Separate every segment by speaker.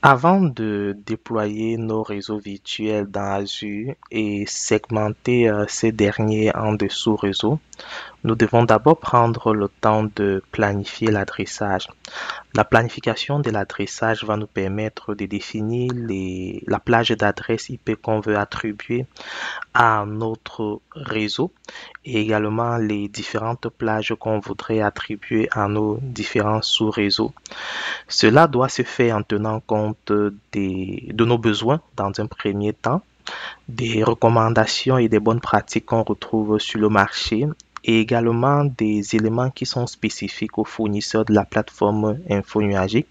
Speaker 1: Avant de déployer nos réseaux virtuels dans Azure et segmenter ces derniers en des sous-réseaux, nous devons d'abord prendre le temps de planifier l'adressage. La planification de l'adressage va nous permettre de définir la plage d'adresse IP qu'on veut attribuer à notre réseau et également les différentes plages qu'on voudrait attribuer à nos différents sous-réseaux. Cela doit se faire en tenant compte de nos besoins dans un premier temps, des recommandations et des bonnes pratiques qu'on retrouve sur le marché et également des éléments qui sont spécifiques aux fournisseurs de la plateforme InfoNuagique,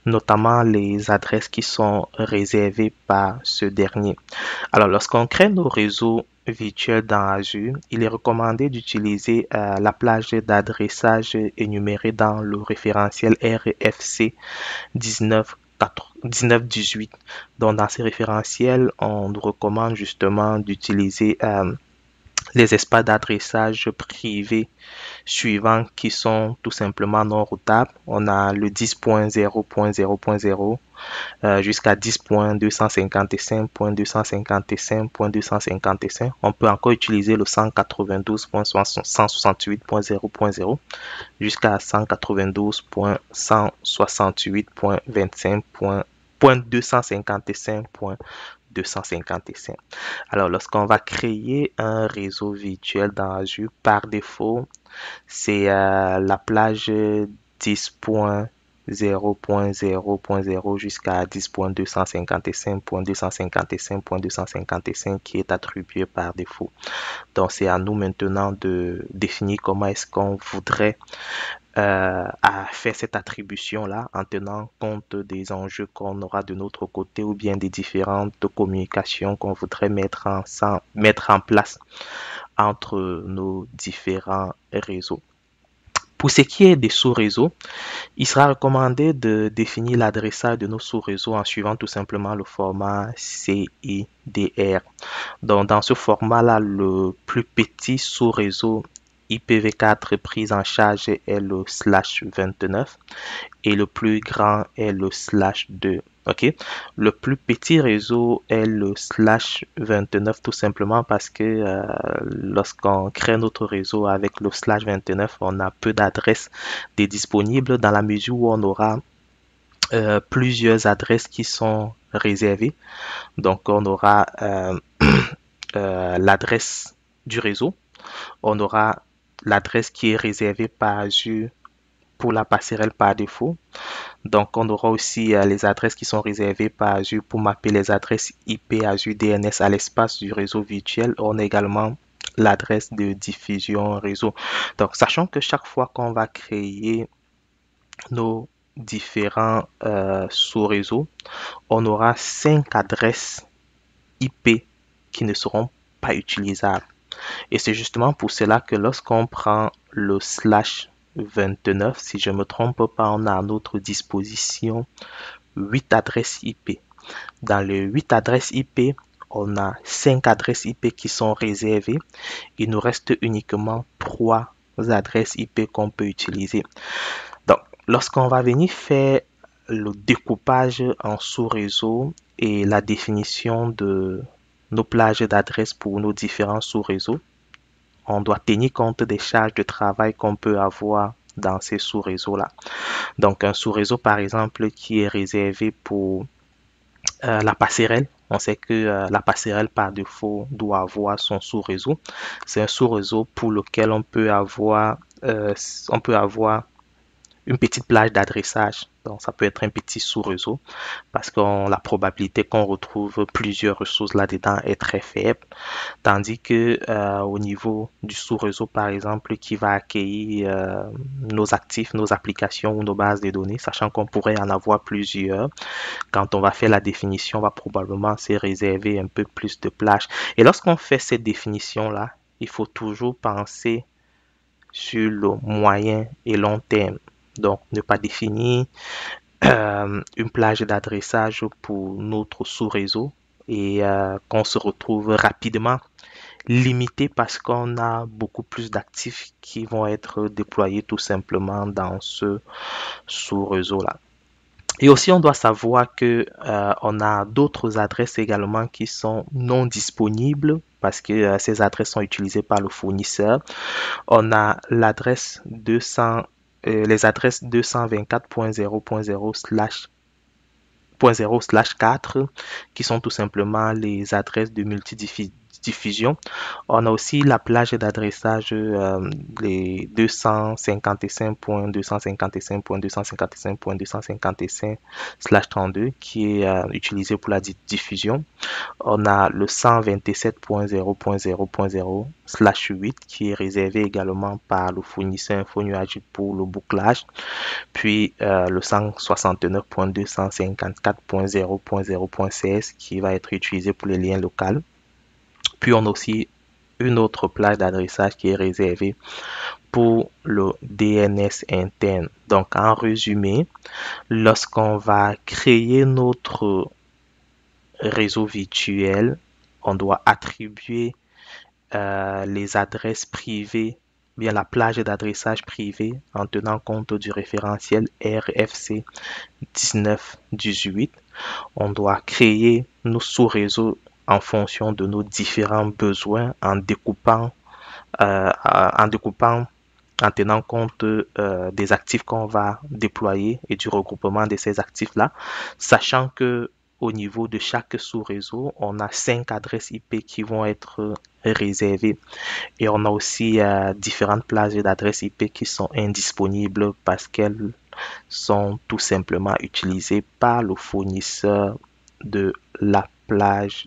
Speaker 1: notamment les adresses qui sont réservées par ce dernier. Alors, lorsqu'on crée nos réseaux virtuels dans Azure, il est recommandé d'utiliser la plage d'adressage énumérée dans le référentiel RFC 1918. Donc, dans ces référentiels, on nous recommande justement d'utiliser les espaces d'adressage privés suivants qui sont tout simplement non routables. On a le 10.0.0.0 jusqu'à 10.255.255.255. On peut encore utiliser le 192.168.0.0 jusqu'à 192.168.25.255.255. Alors, lorsqu'on va créer un réseau virtuel dans Azure, par défaut, c'est la plage 10.0.0.0 jusqu'à 10.255.255.255 qui est attribué par défaut. Donc, c'est à nous maintenant de définir comment est-ce qu'on voudrait faire cette attribution-là en tenant compte des enjeux qu'on aura de notre côté ou bien des différentes communications qu'on voudrait mettre en place entre nos différents réseaux. Pour ce qui est des sous-réseaux, il sera recommandé de définir l'adressage de nos sous-réseaux en suivant tout simplement le format CIDR. Donc, dans ce format-là, le plus petit sous-réseau IPv4 pris en charge est le /29 et le plus grand est le /2. OK? Le plus petit réseau est le /29 tout simplement parce que lorsqu'on crée notre réseau avec le /29, on a peu d'adresses disponibles dans la mesure où on aura plusieurs adresses qui sont réservées. Donc, on aura l'adresse du réseau, on aura l'adresse qui est réservée par Azure pour la passerelle par défaut. Donc, on aura aussi les adresses qui sont réservées par Azure pour mapper les adresses IP Azure DNS à l'espace du réseau virtuel. On a également l'adresse de diffusion réseau. Donc, sachant que chaque fois qu'on va créer nos différents sous-réseaux, on aura 5 adresses IP qui ne seront pas utilisables. Et c'est justement pour cela que lorsqu'on prend le /29, si je ne me trompe pas, on a à notre disposition 8 adresses IP. Dans les 8 adresses IP, on a 5 adresses IP qui sont réservées. Il nous reste uniquement 3 adresses IP qu'on peut utiliser. Donc, lorsqu'on va venir faire le découpage en sous-réseaux et la définition de nos plages d'adresses pour nos différents sous-réseaux, on doit tenir compte des charges de travail qu'on peut avoir dans ces sous-réseaux-là. Donc, un sous-réseau, par exemple, qui est réservé pour la passerelle. On sait que la passerelle, par défaut, doit avoir son sous-réseau. C'est un sous-réseau pour lequel on peut avoir une petite plage d'adressage. Donc, ça peut être un petit sous-réseau parce que la probabilité qu'on retrouve plusieurs ressources là-dedans est très faible. Tandis que au niveau du sous-réseau, par exemple, qui va accueillir nos actifs, nos applications ou nos bases de données, sachant qu'on pourrait en avoir plusieurs, quand on va faire la définition, on va probablement se réserver un peu plus de plage. Et lorsqu'on fait cette définition-là, il faut toujours penser sur le moyen et long terme. Donc, ne pas définir une plage d'adressage pour notre sous-réseau et qu'on se retrouve rapidement limité parce qu'on a beaucoup plus d'actifs qui vont être déployés tout simplement dans ce sous-réseau-là. Et aussi, on doit savoir que on a d'autres adresses également qui sont non disponibles parce que ces adresses sont utilisées par le fournisseur. On a l'adresse 200, les adresses 224.0.0 .0/4 qui sont tout simplement les adresses de multidiffusion. On a aussi la plage d'adressage, les 255.255.255.255/32 qui est utilisé pour la diffusion. On a le 127.0.0.0/8 qui est réservé également par le fournisseur InfoNuagic pour le bouclage. Puis le 169.254.0.0.16 qui va être utilisé pour les liens locaux. Puis on a aussi une autre plage d'adressage qui est réservée pour le DNS interne. Donc en résumé, lorsqu'on va créer notre réseau virtuel, on doit attribuer les adresses privées, bien la plage d'adressage privé en tenant compte du référentiel RFC 1918. On doit créer nos sous-réseaux en fonction de nos différents besoins en tenant compte des actifs qu'on va déployer et du regroupement de ces actifs-là, sachant que au niveau de chaque sous-réseau, on a 5 adresses IP qui vont être réservées et on a aussi différentes plages d'adresses IP qui sont indisponibles parce qu'elles sont tout simplement utilisées par le fournisseur de la plage,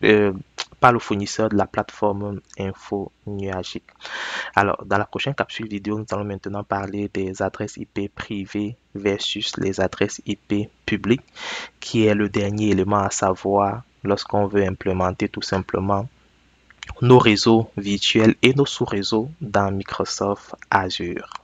Speaker 1: par le fournisseur de la plateforme Info Nuagic. Alors, dans la prochaine capsule vidéo, nous allons maintenant parler des adresses IP privées versus les adresses IP publiques, qui est le dernier élément à savoir lorsqu'on veut implémenter tout simplement nos réseaux virtuels et nos sous-réseaux dans Microsoft Azure.